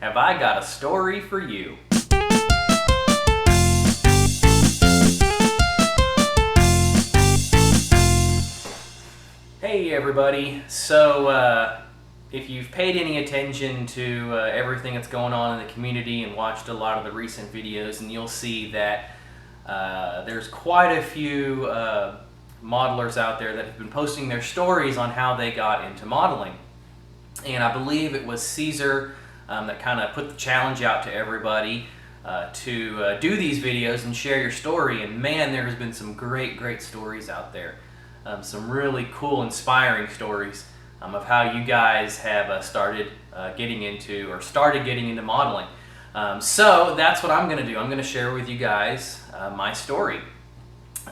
have I got a story for you. Hey everybody, so if you've paid any attention to everything that's going on in the community and watched a lot of the recent videos, and you'll see that there's quite a few modelers out there that have been posting their stories on how they got into modeling. And I believe it was Caesar that kind of put the challenge out to everybody to do these videos and share your story. And man, there has been some great stories out there. Some really cool, inspiring stories of how you guys have started getting into modeling. So that's what I'm going to do. I'm going to share with you guys my story.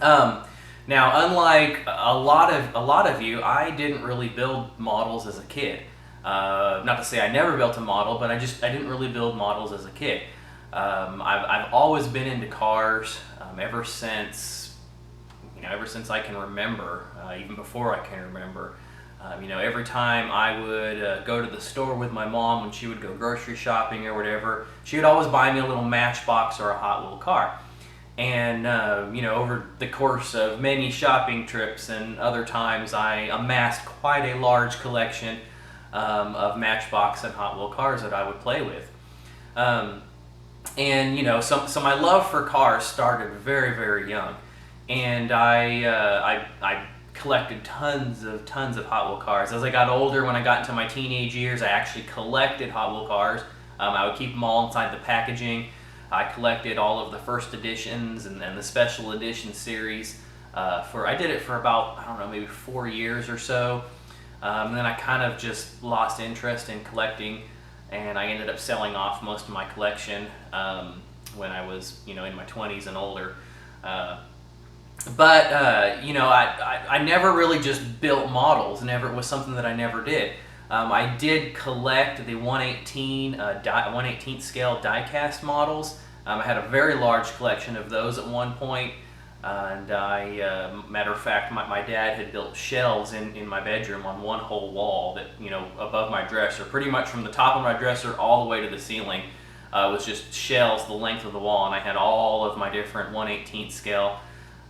Now, unlike a lot of you, I didn't really build models as a kid. Not to say I never built a model, but I didn't really build models as a kid. I've always been into cars ever since I can remember, even before I can remember. Every time I would go to the store with my mom when she would go grocery shopping or whatever, she would always buy me a little Matchbox or a Hot Wheel car. And over the course of many shopping trips and other times, I amassed quite a large collection of Matchbox and Hot Wheel cars that I would play with. So my love for cars started very young. And I collected tons of Hot Wheel cars. As I got older, when I got into my teenage years, I actually collected Hot Wheel cars. I would keep them all inside the packaging. I collected all of the first editions and the special edition series. I did it for about, I don't know, maybe 4 years or so. And then I kind of just lost interest in collecting, and I ended up selling off most of my collection when I was, in my 20s and older. I never really just built models. It was something that I never did. I did collect the 1/18th scale die-cast models. I had a very large collection of those at one point. And matter of fact, my dad had built shelves in my bedroom on one whole wall that, above my dresser, pretty much from the top of my dresser all the way to the ceiling, was just shelves the length of the wall. And I had all of my different 1/18th scale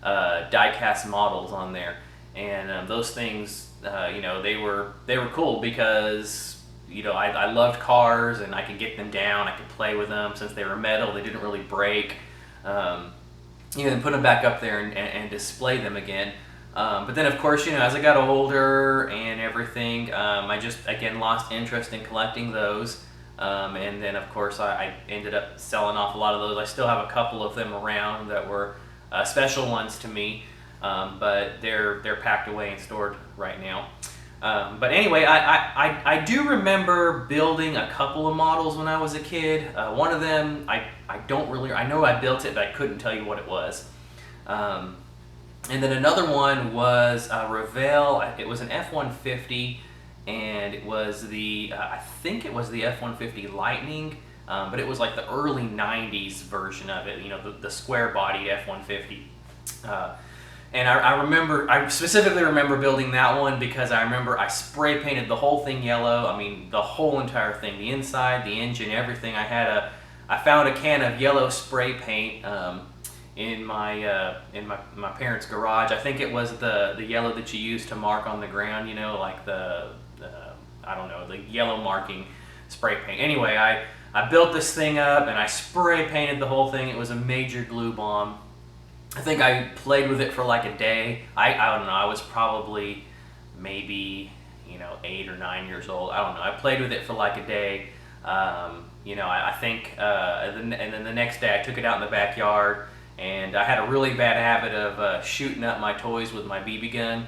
die-cast models on there, and those things, they were cool because I loved cars and I could get them down. I could play with them since they were metal. They didn't really break. And put them back up there and display them again. But then, of course, as I got older and everything, I just again lost interest in collecting those. And then, of course, I ended up selling off a lot of those. I still have a couple of them around that were special ones to me, but they're packed away and stored right now. But anyway, I do remember building a couple of models when I was a kid. One of them, I know I built it, but I couldn't tell you what it was. And then another one was Revell. It was an F-150, and it was I think it was the F-150 Lightning. But it was like the early 90s version of it, the square-bodied F-150. And I specifically remember building that one because I remember I spray painted the whole thing yellow. I mean, the whole entire thing, the inside, the engine, everything. I found a can of yellow spray paint in my parents' garage. I think it was the yellow that you use to mark on the ground, like the yellow marking spray paint. Anyway, I built this thing up and I spray painted the whole thing. It was a major glue bomb. I think I played with it for like a day. I don't know, I was probably maybe 8 or 9 years old. I don't know. I played with it for like a day. I think, and then the next day I took it out in the backyard, and I had a really bad habit of shooting up my toys with my BB gun.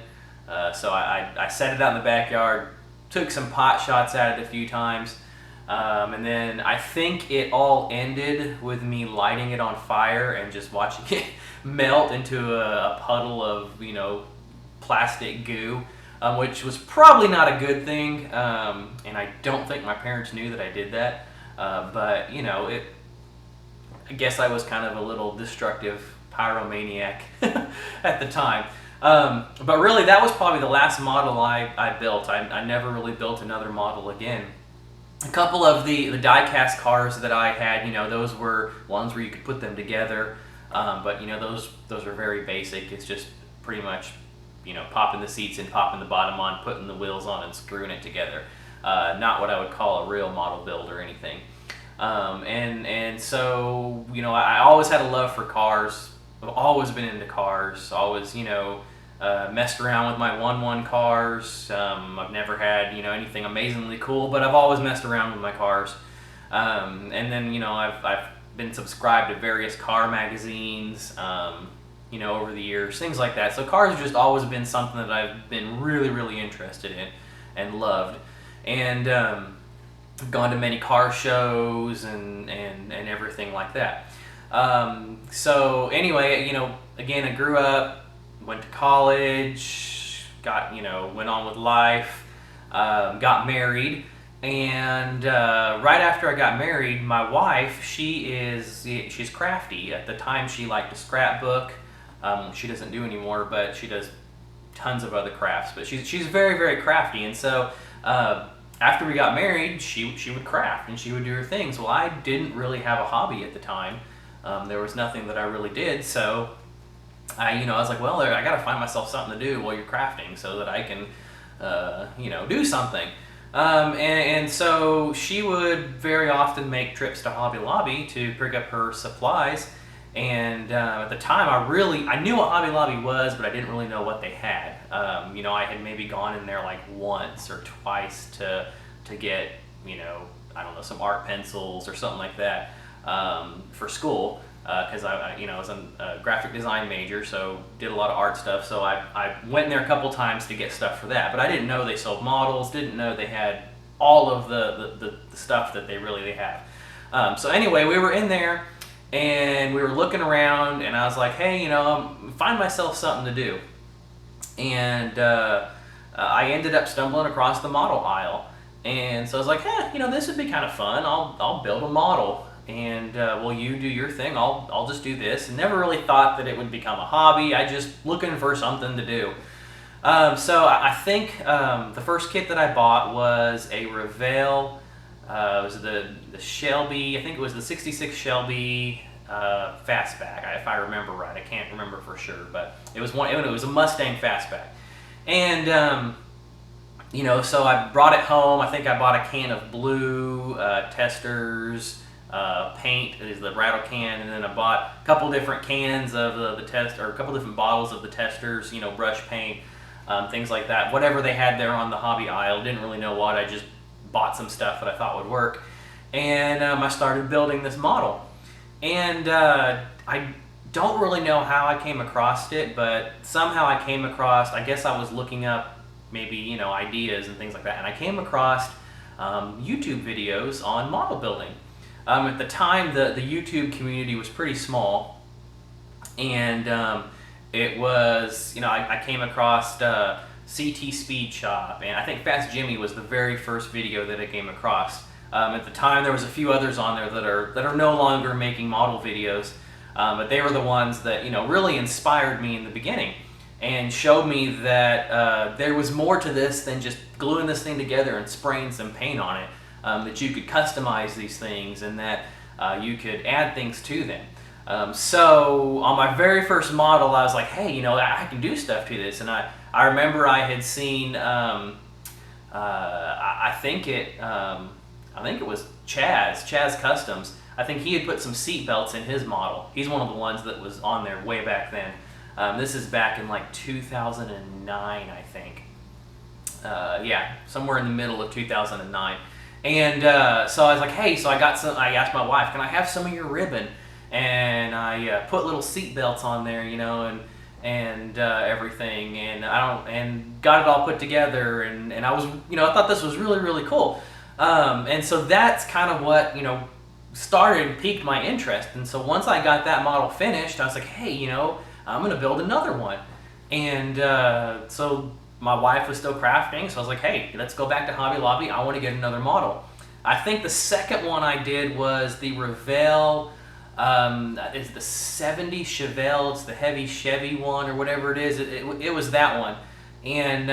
So I set it out in the backyard, took some pot shots at it a few times. And then I think it all ended with me lighting it on fire and just watching it melt into a puddle of, plastic goo, which was probably not a good thing. And I don't think my parents knew that I did that. But, I guess I was kind of a little destructive pyromaniac at the time. But really, that was probably the last model I built. I never really built another model again. A couple of the die-cast cars that I had, those were ones where you could put them together. But those are very basic. It's just pretty much, popping the seats in, popping the bottom on, putting the wheels on, and screwing it together. Not what I would call a real model build or anything. And so I always had a love for cars. I've always been into cars. Always messed around with my 1/1 cars. I've never had anything amazingly cool, but I've always messed around with my cars. And then I've been subscribed to various car magazines. Over the years, things like that. So cars have just always been something that I've been really, really interested in and loved. And I've gone to many car shows and everything like that. So anyway, again, I grew up, went to college, went on with life, got married. And right after I got married, my wife, she's crafty. At the time, she liked to scrapbook. She doesn't do anymore, but she does tons of other crafts. But she's very, very crafty, and so after we got married, she would craft and she would do her things. Well, I didn't really have a hobby at the time. There was nothing that I really did, so I was like, well, I got to find myself something to do while you're crafting, so that I can do something. And so she would very often make trips to Hobby Lobby to pick up her supplies. And at the time, I knew what Hobby Lobby was, but I didn't really know what they had. I had maybe gone in there like once or twice to get, I don't know, some art pencils or something like that for school, because I was a graphic design major, so did a lot of art stuff. So I went in there a couple times to get stuff for that, but I didn't know they sold models, didn't know they had all of the stuff that they have. So anyway, we were in there. And we were looking around, and I was like, hey, find myself something to do. And I ended up stumbling across the model aisle. And so I was like, this would be kind of fun. I'll build a model. And well, you do your thing. I'll just do this. And never really thought that it would become a hobby. I just looking for something to do. So I think the first kit that I bought was a Revell. It was the Shelby, I think it was the 66 Shelby Fastback, if I remember right. I can't remember for sure, but it was a Mustang Fastback. And so I brought it home. I think I bought a can of blue testers, paint is the rattle can, and then I bought a couple different cans of the test, or a couple different bottles of the testers, brush paint, things like that. Whatever they had there on the hobby aisle, didn't really know what. I just bought some stuff that I thought would work, and I started building this model. And I don't really know how I came across it, but somehow I came across, I guess I was looking up maybe ideas and things like that, and I came across YouTube videos on model building. At the time, the YouTube community was pretty small, and it was, I came across CT Speed Shop, and I think Fast Jimmy was the very first video that I came across. At the time, there was a few others on there that are no longer making model videos, but they were the ones that really inspired me in the beginning and showed me that there was more to this than just gluing this thing together and spraying some paint on it. That you could customize these things, and that you could add things to them. So on my very first model, I was like, hey, I can do stuff to this. And I remember I had seen, I think it was Chaz Customs. I think he had put some seat belts in his model. He's one of the ones that was on there way back then. This is back in like 2009, I think. Yeah, somewhere in the middle of 2009. And so I was like, hey, so I asked my wife, can I have some of your ribbon? And I put little seat belts on there, and everything, and got it all put together, and I was, I thought this was really, really cool. And so that's kind of what, piqued my interest. And so once I got that model finished, I was like, hey, I'm going to build another one. And so my wife was still crafting, so I was like, hey, let's go back to Hobby Lobby. I want to get another model. I think the second one I did was the Revell, is the 70 Chevelle. It's the heavy Chevy one or whatever it is. It was that one. And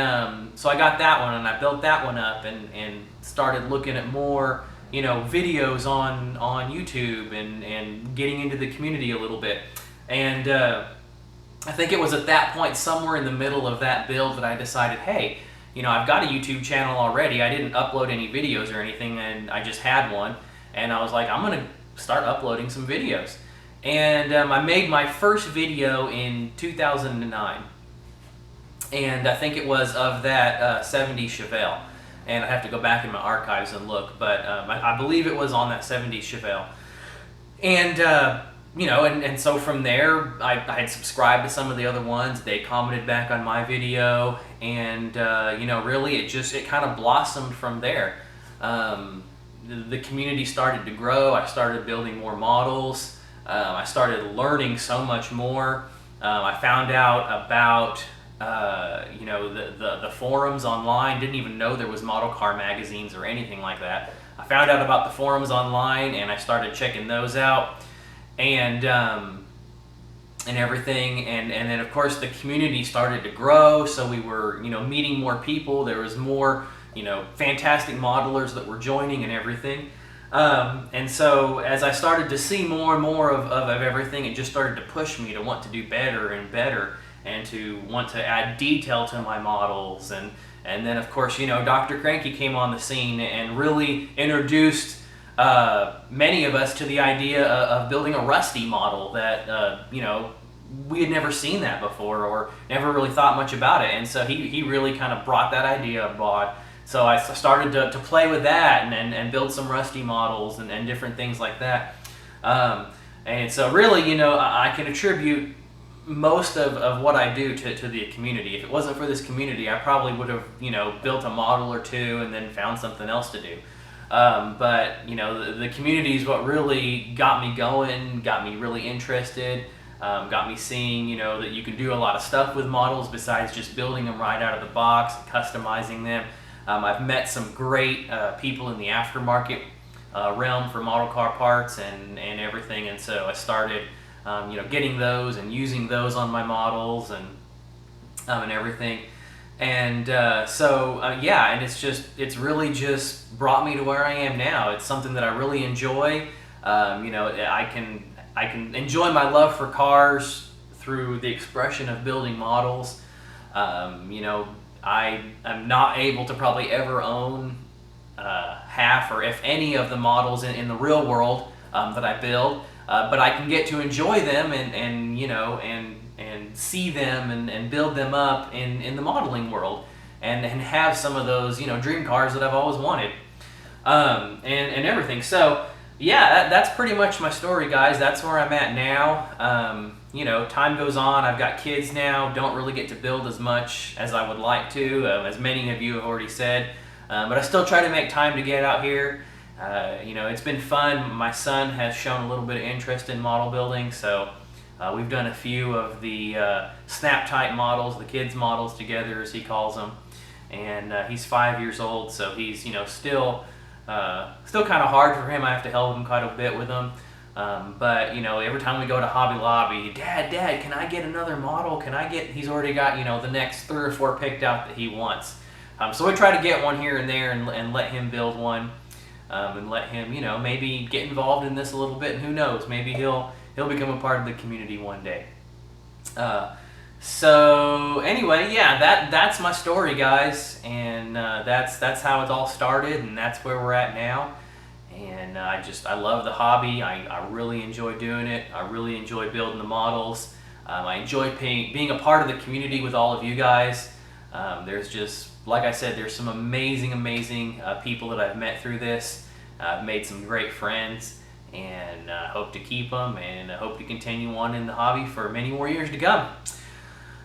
so I got that one, and I built that one up, and started looking at more videos on YouTube and getting into the community a little bit. And I think it was at that point, somewhere in the middle of that build, that I decided, hey, I've got a YouTube channel already. I didn't upload any videos or anything, and I just had one. And I was like, I'm going to start uploading some videos. And I made my first video in 2009. And I think it was of that 70 Chevelle. And I have to go back in my archives and look, but I believe it was on that 70 Chevelle. And and so from there, I had subscribed to some of the other ones. They commented back on my video, and really it kind of blossomed from there. The community started to grow. I started building more models. I started learning so much more. I found out about the forums online. Didn't even know there was model car magazines or anything like that. I found out about the forums online, and I started checking those out. And everything, and then of course the community started to grow, so we were meeting more people. There was more fantastic modelers that were joining and everything, and so as I started to see more and more of everything, it just started to push me to want to do better and better, and to want to add detail to my models. And then of course Dr. Cranky came on the scene and really introduced many of us to the idea of building a rusty model that we had never seen that before, or never really thought much about it. And so he really kind of brought that idea aboard. So I started to play with that and build some rusty models and different things like that. And so really I can attribute most of what I do to the community. If it wasn't for this community, I probably would have built a model or two and then found something else to do. But the community is what really got me going, got me really interested, got me seeing that you can do a lot of stuff with models besides just building them right out of the box, customizing them. I've met some great people in the aftermarket realm for model car parts and everything, and so I started getting those and using those on my models and everything. And and it's really just brought me to where I am now. It's something that I really enjoy. I can enjoy my love for cars through the expression of building models. I am not able to probably ever own half or if any of the models in the real world that I build, but I can get to enjoy them and see them and build them up in the modeling world and have some of those dream cars that I've always wanted, and everything. So yeah, that's pretty much my story, guys. That's where I'm at now. Time goes on. I've got kids now. Don't really get to build as much as I would like to, as many of you have already said. But I still try to make time to get out here. It's been fun. My son has shown a little bit of interest in model building, so we've done a few of the snap-type models, the kids' models together, as he calls them. And he's 5 years old, so he's still kind of hard for him. I have to help him quite a bit with them. But every time we go to Hobby Lobby, Dad, can I get another model? He's already got the next 3 or 4 picked out that he wants. So we try to get one here and there and let him build one, and let him maybe get involved in this a little bit. And who knows, maybe he'll become a part of the community one day. So anyway, yeah, that's my story, guys, and that's how it all started, and that's where we're at now. And I love the hobby. I really enjoy doing it. I really enjoy building the models. I enjoy being a part of the community with all of you guys. There's just, like I said, there's some amazing people that I've met through this. I've made some great friends, and hope to keep them, and hope to continue on in the hobby for many more years to come.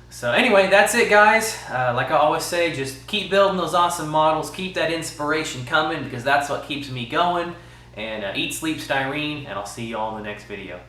So anyway, that's it, guys. Like I always say, just keep building those awesome models. Keep that inspiration coming, because that's what keeps me going. And eat, sleep, styrene, and I'll see you all in the next video.